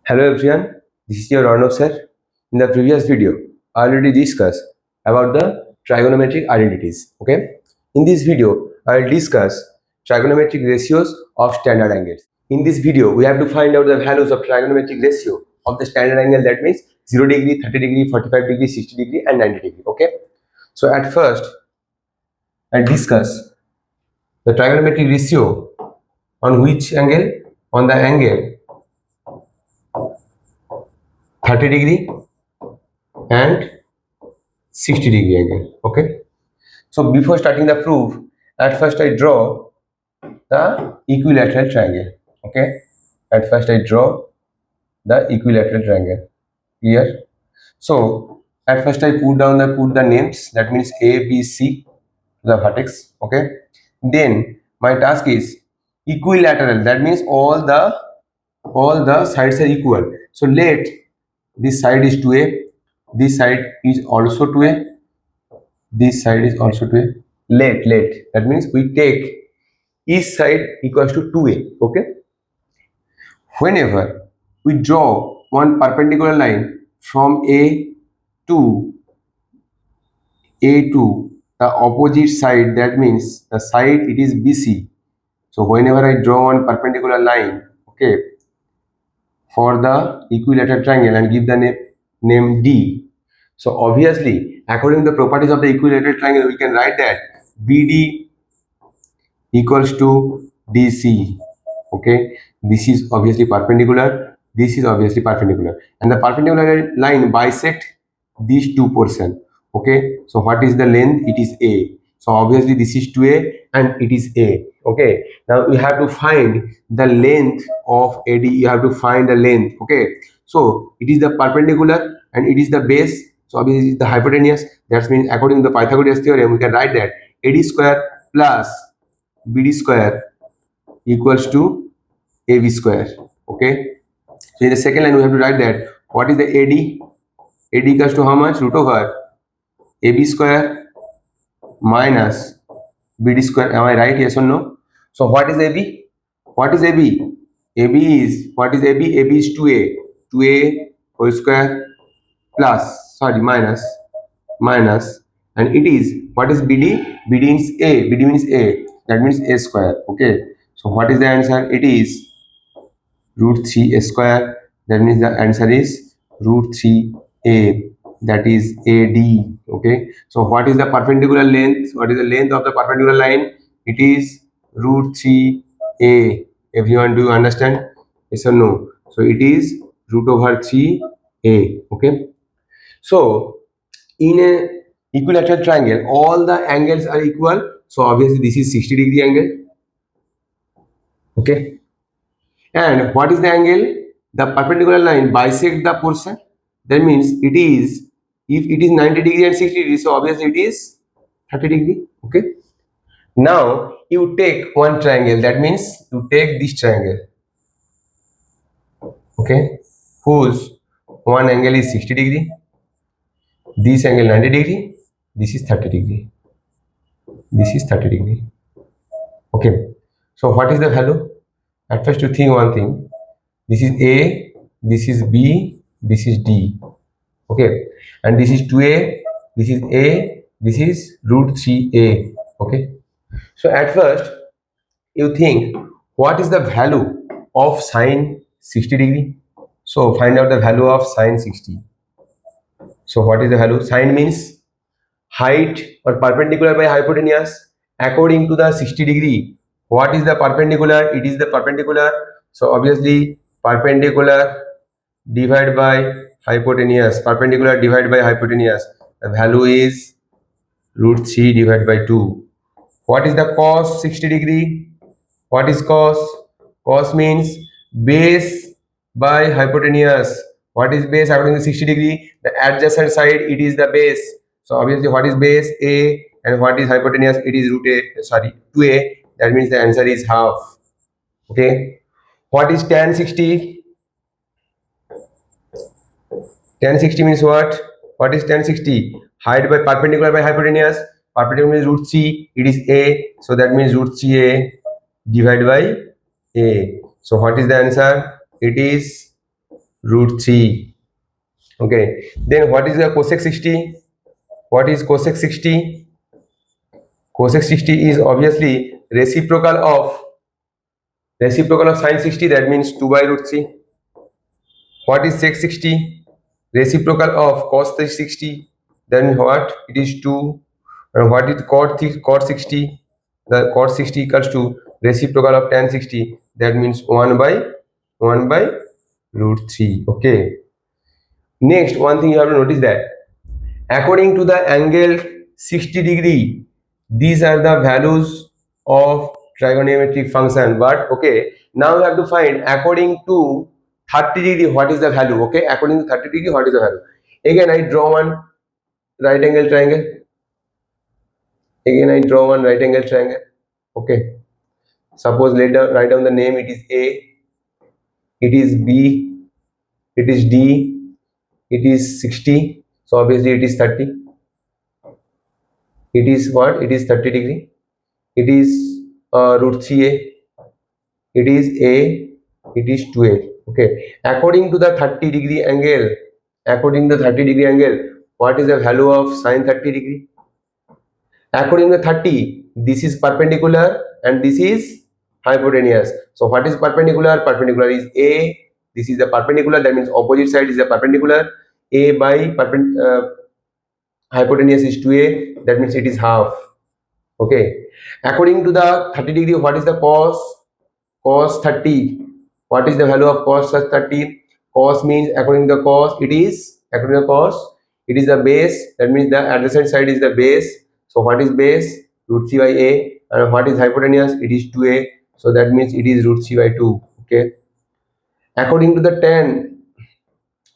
Hello everyone, this is your Arnab sir. In the previous video, I already discussed about the trigonometric identities. Okay, in this video, I will discuss trigonometric ratios of standard angles. In this video, we have to find out the values of trigonometric ratio of the standard angle. That means 0 degree, 30 degree, 45 degree, 60 degree, and 90 degree. Okay, so at first, I discuss the trigonometric ratio on which angle? On the angle 30 degree and 60 degree angle. Okay, so before starting the proof, at first I draw the equilateral triangle. Okay, at first I draw the equilateral triangle. Clear? So at first I put the names, that means A, B, C to the vertex. Okay, then my task is equilateral, that means all the sides are equal. So let this side is 2a, this side is also 2a, this side is also 2a. Let that means we take each side equals to 2a. Okay, whenever we draw one perpendicular line from a to the opposite side, that means the side it is bc. So whenever I draw one perpendicular line, okay, for the equilateral triangle and give the name d, so obviously according to the properties of the equilateral triangle we can write that bd equals to dc. Okay, this is obviously perpendicular, this is obviously perpendicular, and the perpendicular line bisect these two portion. Okay, so what is the length? It is a. So obviously this is 2a and it is a. Okay, now you have to find the length of AD. You have to find the length. Okay, so it is the perpendicular and it is the base. So obviously it is the hypotenuse. That means according to the Pythagorean theorem we can write that AD square plus BD square equals to AB square. Okay, so in the second line we have to write that what is the AD? AD equals to how much? Root over AB square minus BD square. Am I right? Yes or no? So what is AB? What is AB? AB is, what is AB? AB is 2a. 2a whole square plus, sorry, minus, and it is, what is BD? BD means A. BD means A. That means A square. Okay. So what is the answer? It is root 3a square. That means the answer is root 3a. That is AD. Okay. So what is the perpendicular length? What is the length of the perpendicular line? It is root 3a. Everyone, do you understand? Yes or no? So it is root over 3a. Okay. So in a equilateral triangle, all the angles are equal. So obviously this is 60 degree angle. Okay. And what is the angle? The perpendicular line bisect the portion. That means it is, if it is 90 degree and 60 degree, so obviously it is 30 degree. Okay. Now you take one triangle. That means you take this triangle. Okay. Whose one angle is 60 degree. This angle 90 degree. This is 30 degree. This is 30 degree. Okay. So what is the value? At first you think one thing. This is A, this is B, this is D. Okay. And this is 2A, this is A, this is root 3A. Okay. So at first you think what is the value of sine 60 degree? So find out the value of sine 60. So what is the value? Sine means height or perpendicular by hypotenuse. According to the 60 degree, what is the perpendicular? It is the perpendicular. So obviously perpendicular divided by hypotenuse. Perpendicular divided by hypotenuse. The value is root 3 divided by 2. What is the cos 60 degree? What is cos? Cos means base by hypotenuse. What is base according to 60 degree? The adjacent side, it is the base. So obviously what is base? A. And what is hypotenuse? It is root A, sorry, 2a. That means the answer is half. Okay. What is tan 60? Tan 60 means what? What is tan 60? Height by perpendicular by hypotenuse. Perpendicular means root 3. It is a. So that means root 3a divided by a. So what is the answer? It is root 3. Okay, then what is the cosec 60? What is cosec 60? Cosec 60 is obviously reciprocal of sine 60, that means 2 by root 3. What is sec 60? Reciprocal of cos 60, then what? It is 2. And what is cot 60? The cot 60 equals to reciprocal of tan 60, that means 1 by root 3. Okay. Next, one thing you have to notice that according to the angle 60 degree, these are the values of trigonometric function. But okay, now you have to find according to 30 degree what is the value. Okay, according to 30 degree what is the value. Again, I draw one right angle triangle. Okay, suppose later write down the name. It is A, it is B, it is D, it is 60. So obviously it is 30. It is what? It is 30 degree. It is root 3a. It is a. It is 2a. Okay. According to the 30 degree angle, what is the value of sine 30 degree? According to 30, this is perpendicular and this is hypotenuse. So what is perpendicular? Perpendicular is a. This is the perpendicular. That means opposite side is the perpendicular. A by hypotenuse is 2a. That means it is half. Okay. According to the 30 degree, what is the cos 30? What is the value of cos 30? Cos means according to the cos, it is the base. That means the adjacent side is the base. So what is base? Root 3 by a. And what is hypotenuse? It is 2a. So that means it is root 3 by 2. Okay. According to the tan,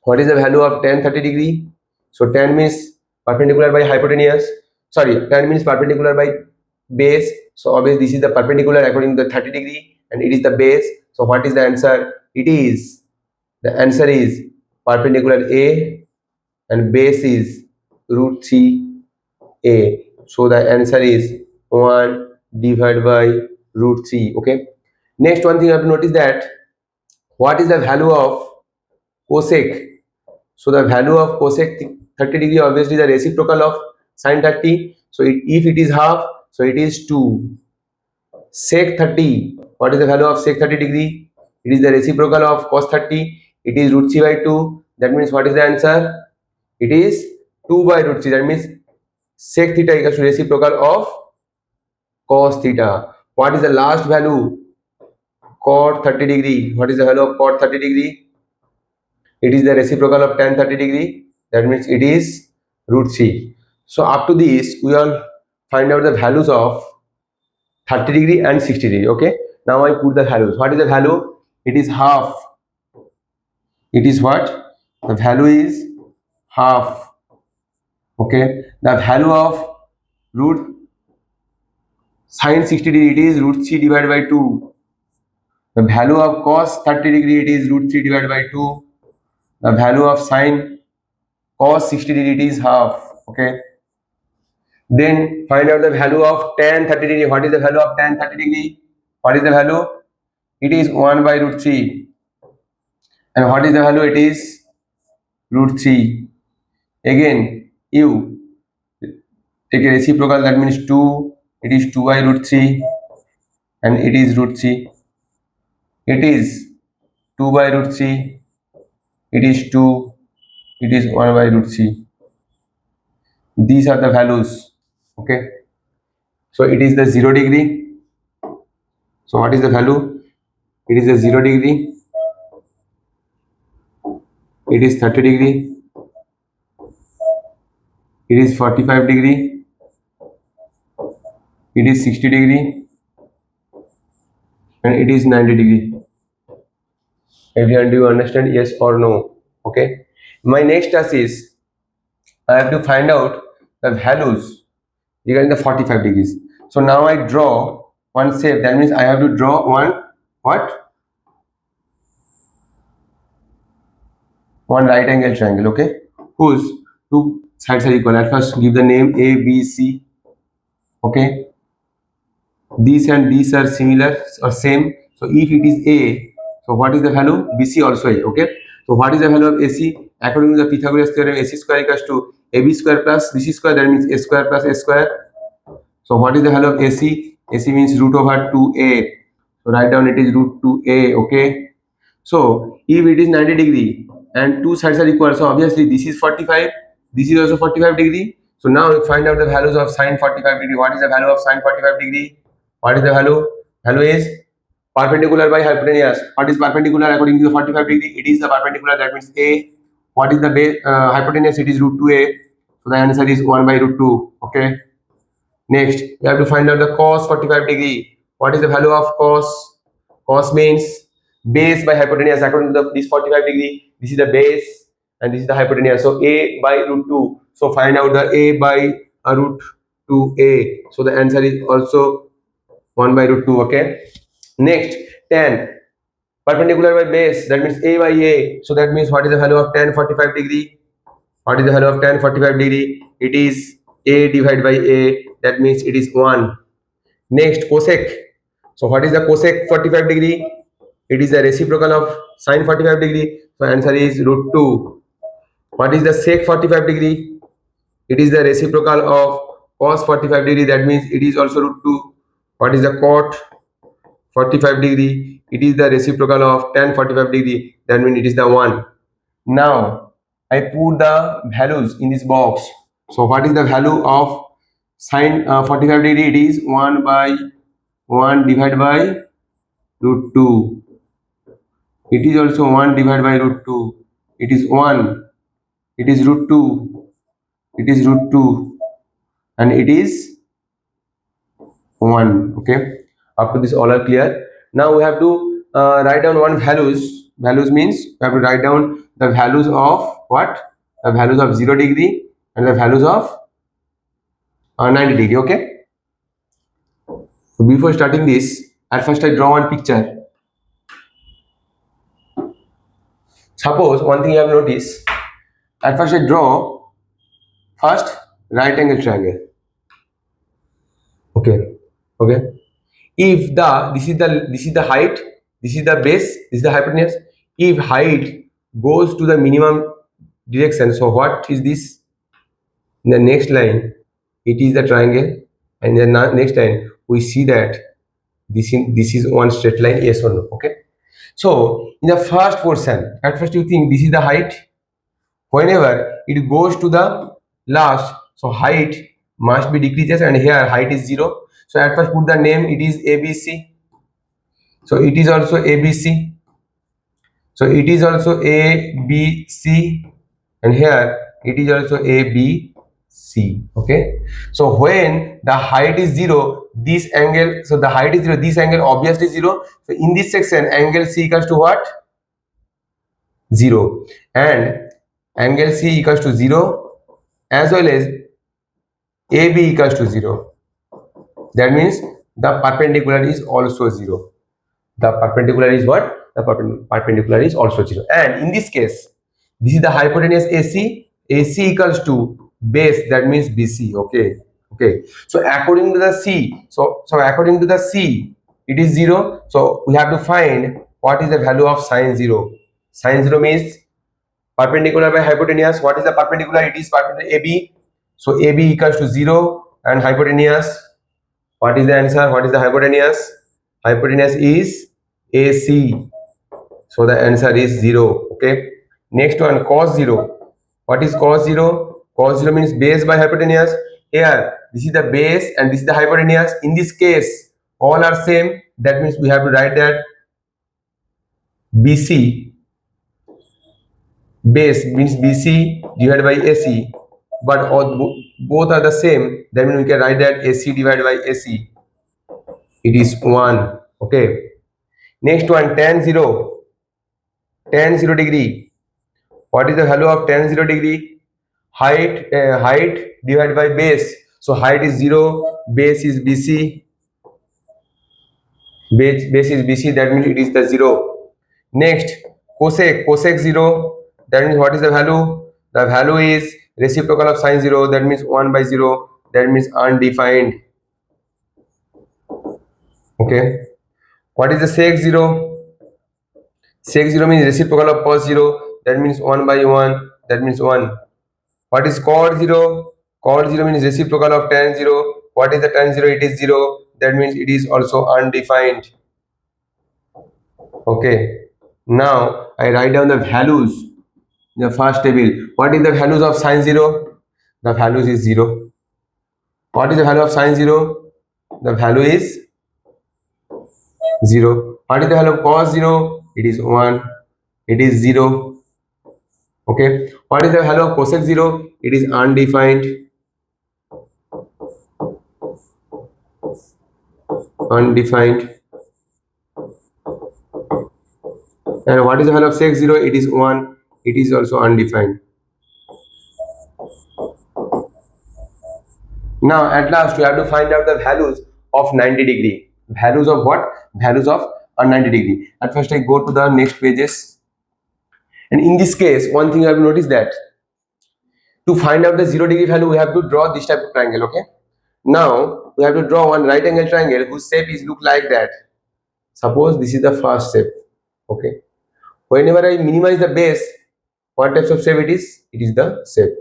what is the value of tan 30 degree? So tan means perpendicular by hypotenuse. Sorry, tan means perpendicular by base. So obviously this is the perpendicular according to the 30 degree and it is the base. So what is the answer? The answer is perpendicular A and base is root 3a. So the answer is 1 divided by root 3. Okay. Next, one thing you have to notice that what is the value of cosec? So the value of cosec 30 degree obviously the reciprocal of sine 30. So if it is half, so it is 2. Sec 30, what is the value of sec 30 degree? It is the reciprocal of cos 30. It is root 3 by 2. That means what is the answer? It is 2 by root 3. That means sec theta equals to reciprocal of cos theta. What is the last value? Cot 30 degree. What is the value of cot 30 degree? It is the reciprocal of tan 30 degree. That means it is root 3. So up to this, we all find out the values of 30 degree and 60 degree. Okay. Now I put the values. What is the value? It is half. It is what? The value is half. Okay. The value of root sine 60 degree, it is root 3 divided by 2. The value of cos 30 degree, it is root 3 divided by 2. The value of sine cos 60 degree, it is half. Okay. Then find out the value of tan 30 degree. What is the value of tan 30 degree? What is the value? It is 1 by root 3. And what is the value? It is root 3. Again, you take a reciprocal, that means 2. It is 2 by root 3. And it is root 3. It is 2 by root 3. It is 2. It is 1 by root 3. These are the values. Okay. So it is the 0 degree. So what is the value? It is the 0 degree. It is 30 degree. It is 45 degree. It is 60 degree. And it is 90 degree. Everyone, do you understand? Yes or no? Okay. My next task is I have to find out the values regarding the 45 degrees. So now I draw one shape. That means I have to draw one what? One right angle triangle. Okay. Whose two sides are equal. At first give the name A, B, C. Okay. These and these are similar or same. So if it is A, so what is the value? BC also A. Okay. So what is the value of AC? According to the Pythagoras theorem, AC square equals to AB square plus BC square, that means A square plus A square. So what is the value of AC? AC means root over 2A. So write down it is root 2A, okay? So if it is 90 degree and two sides are equal, so obviously this is 45, this is also 45 degree. So now we find out the values of sine 45 degree. What is the value of sine 45 degree? What is the value? Value is perpendicular by hypotenuse. What is perpendicular according to the 45 degree? It is the perpendicular, that means A. What is the base, hypotenuse? It is root 2A. So the answer is 1 by root 2. Okay. Next, we have to find out the cos 45 degree. What is the value of cos? Cos means base by hypotenuse. According to this 45 degree, this is the base and this is the hypotenuse. So A by root 2. So find out the A by root 2A. So the answer is also 1 by root 2. Okay. Next, tan. Perpendicular by base. That means A by A. So that means what is the value of tan 45 degree? What is the value of tan 45 degree? It is A divided by A. That means it is 1. Next, cosec. So what is the cosec 45 degree? It is the reciprocal of sine 45 degree. So answer is root 2. What is the sec 45 degree? It is the reciprocal of cos 45 degree. That means it is also root 2. What is the cot 45 degree? It is the reciprocal of tan 45 degree. That means it is the 1. Now I put the values in this box. So what is the value of sine 45 degree? It is 1 by 1 divided by root 2. It is also 1 divided by root 2. It is 1. It is root 2. It is root 2. And it is 1. Okay. Up to this all are clear. Now we have to write down one values. Values means we have to write down the values of what? The values of 0 degree and the values of 90 degree. Okay. So before starting this, at first I draw one picture. Suppose one thing you have noticed. At first I draw first right angle triangle. Okay. Okay. If this is the height, this is the base, this is the hypotenuse. If height goes to the minimum direction, so what is this? In the next line, it is the triangle, and in the next line we see that this is one straight line, yes or no. Okay. So in the first portion, at first you think this is the height. Whenever it goes to the last, so height must be decreases, and here height is 0. So at first put the name, it is ABC. So it is also ABC. So it is also ABC, and here it is also ABC. Okay. So when the height is 0, this angle, so the height is 0, this angle obviously 0. So in this section, angle C equals to what? 0. And angle C equals to 0 as well as AB equals to 0. That means the perpendicular is also 0. The perpendicular is what? The perpendicular is also 0. And in this case, this is the hypotenuse AC. AC equals to base, that means BC. Okay. Okay. So according to the C, so according to the C, it is 0. So we have to find what is the value of sine 0. Sine 0 means perpendicular by hypotenuse. What is the perpendicular? It is perpendicular AB. So AB equals to 0 and hypotenuse. What is the answer? What is the hypotenuse? Hypotenuse is AC. So the answer is 0. Okay. Next one, cos 0. What is cos 0? Cos 0 means base by hypotenuse. Here, this is the base and this is the hypotenuse. In this case, all are same. That means we have to write that BC, base means BC divided by AC. But both are the same. That means we can write that AC divided by AC. It is 1. Okay. Next one, tan 0. Tan 0 degree. What is the value of tan 0 degree? Height divided by base. So height is 0, base is BC. Base is BC, that means it is the 0. Next, cosec 0. That means what is the value? The value is reciprocal of sine 0. That means 1 by 0. That means undefined. Okay. What is the sec 0? Sec 0 means reciprocal of cos 0. That means 1 by 1. That means 1. What is cot 0? Cot 0 means reciprocal of tan 0. What is the tan 0? It is 0. That means it is also undefined. Okay. Now I write down the values in the first table. What is the values of sin 0? The values is 0. What is the value of sin 0? The value is 0. What is the value of cos 0? It is 1. It is 0. Okay. What is the value of cosec 0? It is undefined. Undefined. And what is the value of sec 0? It is 1. It is also undefined. Now at last we have to find out the values of 90 degree. Values of what? Values of a 90 degree. At first I go to the next pages. And in this case, one thing I have noticed that to find out the 0 degree value, we have to draw this type of triangle. Okay. Now we have to draw one right angle triangle whose shape is look like that. Suppose this is the first shape. Okay. Whenever I minimize the base, what types of shape it is? It is the shape.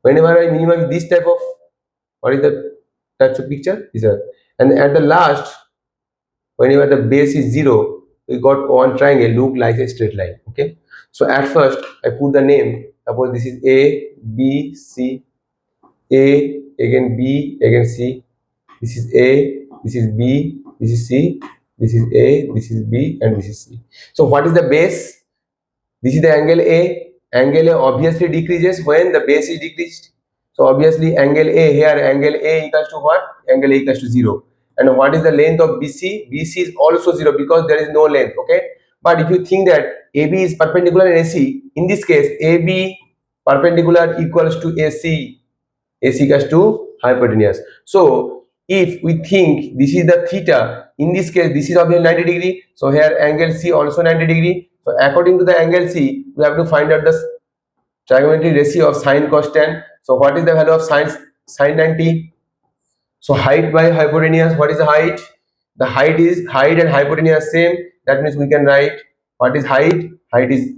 Whenever I minimize this type of, what is the types of picture? These are. And at the last, whenever the base is 0, we got one triangle look like a straight line. Okay. So at first I put the name. Suppose this is A, B, C, A, again B, again C. This is A, this is B, this is C, this is A, this is B, and this is C. So what is the base? This is the angle A. Angle A obviously decreases when the base is decreased. So obviously angle A here, angle A equals to what? Angle A equals to 0. And what is the length of BC? BC is also 0 because there is no length. Okay. But if you think that AB is perpendicular and AC, in this case AB perpendicular equals to AC. AC equals to hypotenuse. So if we think this is the theta, in this case this is obviously 90 degree. So here angle C also 90 degree. So according to the angle C, we have to find out the trigonometric ratio of sin cos tan. So what is the value of sin 90? So height by hypotenuse, what is the height? The height and hypotenuse same. That means we can write what is height? Height is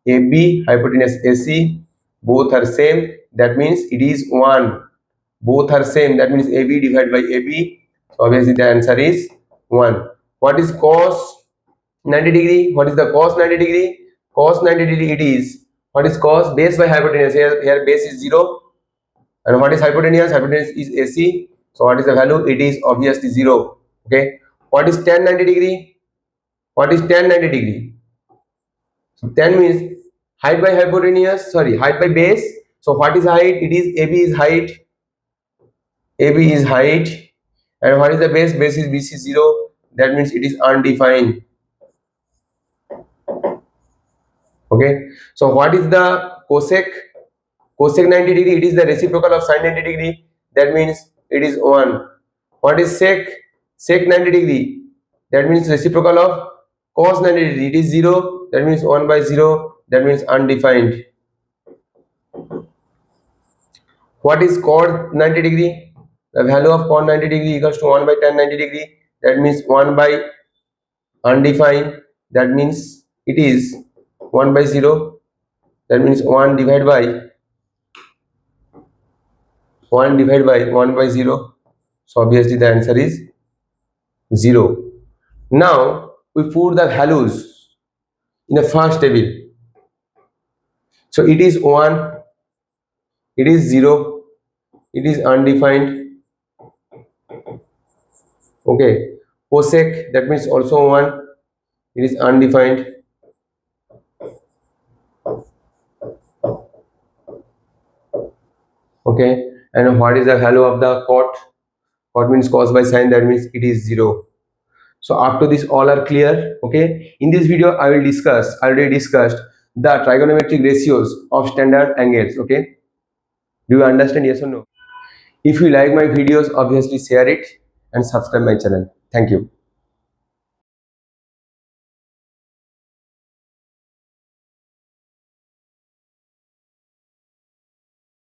AB, hypotenuse AC. Both are same. That means it is 1. Both are same. That means AB divided by AB. So obviously the answer is 1. What is cos 90 degree? What is the cos 90 degree? Cos 90 degree it is. What is cos? Base by hypotenuse. Here base is 0. And what is hypotenuse? Hypotenuse is AC. So what is the value? It is obviously 0. Okay. What is tan 90 degree? What is tan 90 degree? So tan means height by hypotenuse. Sorry, height by base. So what is height? It is AB is height. AB is height. And what is the base? Base is BC 0. That means it is undefined. Okay. So what is the cosec? Cosec 90 degree, it is the reciprocal of sin 90 degree. That means it is 1. What is sec? Sec 90 degree. That means reciprocal of cos 90 degree. It is 0. That means 1 by 0. That means undefined. What is cot 90 degree? The value of cot 90 degree equals to 1 by tan 90 degree. That means 1 by undefined. That means it is 1 by 0. That means 1 divided by 1 by 0. So obviously the answer is 0. Now we put the values in the first table. So it is 1, it is 0, it is undefined. Okay. Cosec, that means also 1, it is undefined. Okay. And what is the value of the cot? Cot means cos by sin, that means it is 0. So up to this all are clear. Okay. In this video I will discuss, already discussed the trigonometric ratios of standard angles. Okay. Do you understand? Yes or no? If you like my videos, obviously share it and subscribe my channel. Thank you.